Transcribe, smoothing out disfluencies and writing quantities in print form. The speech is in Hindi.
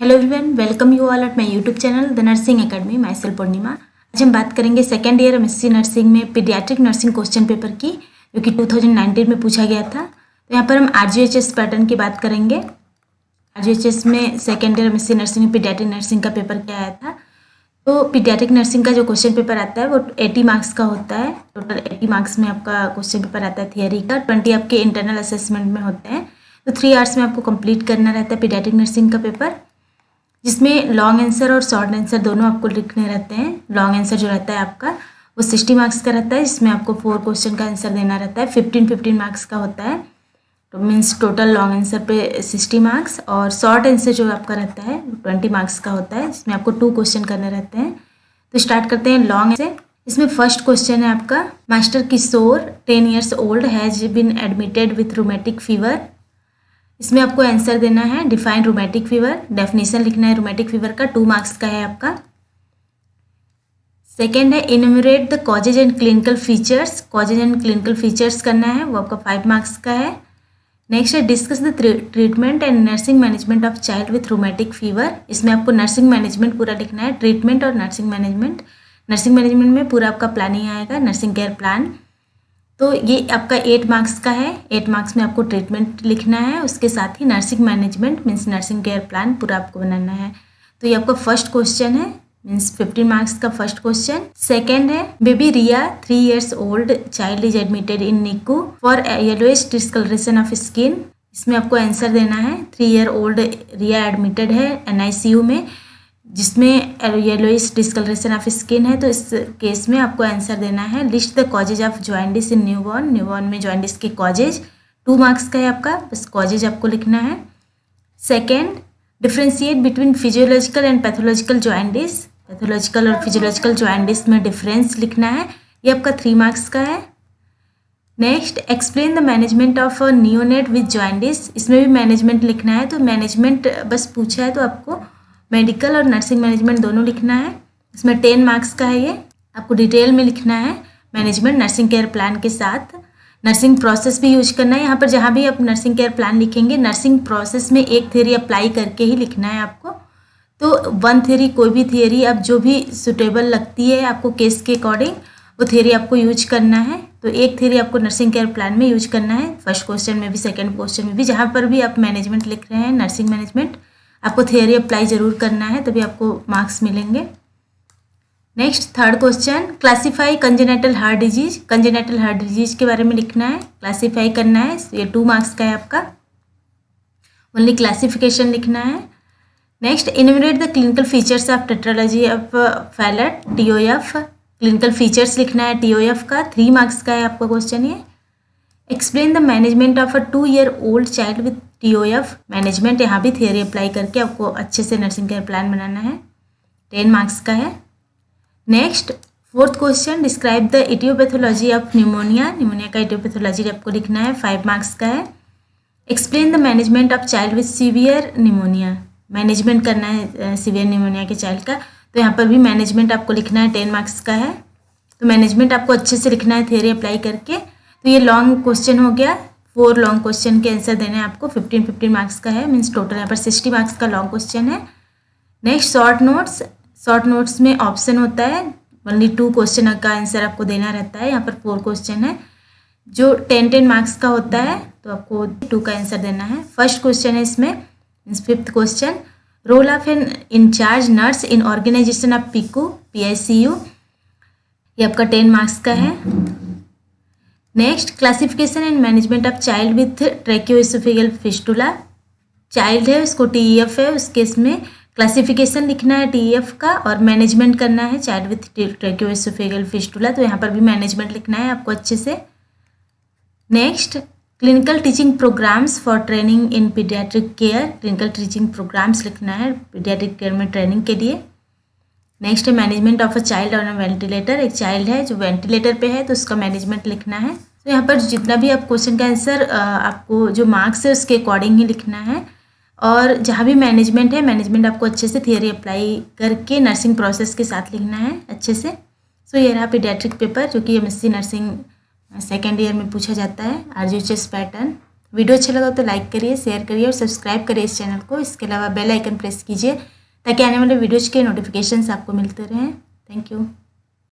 Hello everyone, welcome you all at my YouTube channel the nursing academy. Myself Purnima. आज हम बात करेंगे सेकेंड ईयर एमएससी नर्सिंग में पीडियाट्रिक नर्सिंग क्वेश्चन पेपर की, जो कि 2019 में पूछा गया था। तो यहाँ पर हम आरजीएचएस पैटर्न की बात करेंगे। आरजीएचएस में सेकेंड ईयर एमएससी नर्सिंग में पीडियाट्रिक नर्सिंग का पेपर क्या आया था। तो पीडियाट्रिक नर्सिंग का जो क्वेश्चन पेपर आता है वो 80 मार्क्स का होता है। टोटल 80 मार्क्स में आपका क्वेश्चन पेपर आता है थियरी का, 20 आपके इंटरनल असेसमेंट में होते हैं। तो 3 आवर्स में आपको कंप्लीट करना रहता है पीडियाट्रिक नर्सिंग का पेपर, जिसमें लॉन्ग आंसर और शॉर्ट आंसर दोनों आपको लिखने रहते हैं। लॉन्ग आंसर जो रहता है आपका वो 60 मार्क्स का रहता है, जिसमें आपको 4 क्वेश्चन का आंसर देना रहता है। 15 मार्क्स का होता है, तो मीन्स टोटल लॉन्ग आंसर पे 60 मार्क्स, और शॉर्ट आंसर जो आपका रहता है 20 मार्क्स का होता है, जिसमें आपको 2 क्वेश्चन करने रहते हैं। तो स्टार्ट करते हैं लॉन्ग से। इसमें फर्स्ट क्वेश्चन है आपका, master Kishore 10 years old has been admitted with rheumatic fever. इसमें आपको आंसर देना है डिफाइन रूमेटिक फीवर, डेफिनेशन लिखना है रूमेटिक फीवर का, 2 मार्क्स का है आपका। सेकेंड है enumerate the causes and clinical features, causes and clinical features करना है, वो आपका 5 मार्क्स का है। नेक्स्ट है discuss the treatment and nursing management of child with rheumatic fever. इसमें आपको नर्सिंग मैनेजमेंट पूरा लिखना है, ट्रीटमेंट और नर्सिंग मैनेजमेंट। नर्सिंग मैनेजमेंट में पूरा आपका प्लानिंग आएगा, नर्सिंग केयर प्लान। तो ये आपका 8 मार्क्स का है। 8 मार्क्स में आपको ट्रीटमेंट लिखना है, उसके साथ ही nursing management means nursing care plan पूरा आपको बनाना है। तो ये आपका फर्स्ट क्वेश्चन है, मीन्स 15 मार्क्स का फर्स्ट क्वेश्चन। सेकेंड है baby Riya 3 years old child is admitted in NICU for yellowish discoloration of skin. इसमें आपको आंसर देना है 3 ईयर ओल्ड रिया एडमिटेड है एनआईसीयू में, जिसमें येलोइश डिस्कलरेशन ऑफ स्किन है। तो इस केस में आपको आंसर देना है list the causes of jaundice in newborn. Newborn में जॉइंडिस के कॉजेज, 2 मार्क्स का है आपका, बस कॉजेज आपको लिखना है। Second differentiate between physiological and pathological jaundice, pathological और फिजियोलॉजिकल जॉइंडिस में डिफरेंस लिखना है, ये आपका 3 मार्क्स का है। Next explain the management of neonate with jaundice, इसमें भी मैनेजमेंट लिखना है। तो मैनेजमेंट बस पूछा है तो आपको मेडिकल और नर्सिंग मैनेजमेंट दोनों लिखना है। इसमें 10 मार्क्स का है, ये आपको डिटेल में लिखना है मैनेजमेंट नर्सिंग केयर प्लान के साथ। नर्सिंग प्रोसेस भी यूज करना है यहाँ पर, जहाँ भी आप नर्सिंग केयर प्लान लिखेंगे नर्सिंग प्रोसेस में एक थ्योरी अप्लाई करके ही लिखना है आपको। तो 1 थ्योरी, कोई भी थ्योरी आप जो भी सुटेबल लगती है आपको केस के अकॉर्डिंग, वो थ्योरी आपको यूज करना है। तो एक थ्योरी आपको नर्सिंग केयर प्लान में यूज करना है, फर्स्ट क्वेश्चन में भी सेकेंड क्वेश्चन में भी, जहाँ पर भी आप मैनेजमेंट लिख रहे हैं नर्सिंग मैनेजमेंट, आपको थियरी अप्लाई जरूर करना है, तभी आपको मार्क्स मिलेंगे। Next third question, classify congenital heart disease. Congenital heart disease के बारे में लिखना है, क्लासीफाई करना है, ये 2 मार्क्स का है आपका, ओनली क्लासिफिकेशन लिखना है। Next enumerate the clinical features of tetralogy of Fallot TOF, clinical features लिखना है TOF का, 3 मार्क्स का है आपका क्वेश्चन ये। Explain the management of a 2 year old child with TOF, management यहाँ भी थियरी अप्लाई करके आपको अच्छे से नर्सिंग केयर प्लान बनाना है, 10 मार्क्स का है। Next fourth question, describe the etiopathology of pneumonia. Pneumonia का इटियोपैथोलॉजी आपको लिखना है, 5 मार्क्स का है। Explain the management of child with severe pneumonia, management करना है सीवियर न्यूमोनिया के चाइल्ड का, तो यहाँ पर भी मैनेजमेंट आपको लिखना है, 10 मार्क्स का है। तो मैनेजमेंट आपको अच्छे से लिखना है थियरी अप्लाई करके। तो ये लॉन्ग क्वेश्चन हो गया, 4 लॉन्ग क्वेश्चन के आंसर देने हैं आपको, 15 मार्क्स का है, मीन्स टोटल यहाँ पर 60 मार्क्स का लॉन्ग क्वेश्चन है। Next short notes, short notes में ऑप्शन होता है, ओनली 2 क्वेश्चन का आंसर आपको देना रहता है। यहाँ पर 4 क्वेश्चन है जो 10 मार्क्स का होता है, तो आपको 2 का आंसर देना है। फर्स्ट क्वेश्चन है इसमें, means 5th question, role of an incharge nurse in organisation of PICU, ये आपका 10 मार्क्स का है। Next classification and management of child with tracheoesophageal fistula, child है उसको TEF है, उस केस में क्लासिफिकेशन लिखना है TEF का, और मैनेजमेंट करना है चाइल्ड विथ ट्रैकियोएसोफेगल फिस्टुला, तो यहाँ पर भी मैनेजमेंट लिखना है आपको अच्छे से। Next clinical teaching programmes for training in paediatric care, clinical teaching programmes लिखना है पीडियाट्रिक केयर में ट्रेनिंग के लिए। नेक्स्ट है management of a child on a ventilator, एक चाइल्ड है जो वेंटिलेटर पे है, तो उसका मैनेजमेंट लिखना है। तो यहाँ पर जितना भी आप क्वेश्चन का आंसर आपको जो मार्क्स है उसके अकॉर्डिंग ही लिखना है, और जहाँ भी मैनेजमेंट है, मैनेजमेंट आपको अच्छे से थियरी अप्लाई करके नर्सिंग प्रोसेस के साथ लिखना है अच्छे से। सो ये रहा पीडियाट्रिक पेपर, जो कि MSc नर्सिंग सेकेंड ईयर में पूछा जाता है, RGHS पैटर्न। वीडियो अच्छा लगा तो लाइक करिए, शेयर करिए और सब्सक्राइब करिए इस चैनल को। इसके अलावा बेल आइकन प्रेस कीजिए ताकि आने वाले वीडियोज़ के नोटिफिकेशंस आपको मिलते रहें। Thank you.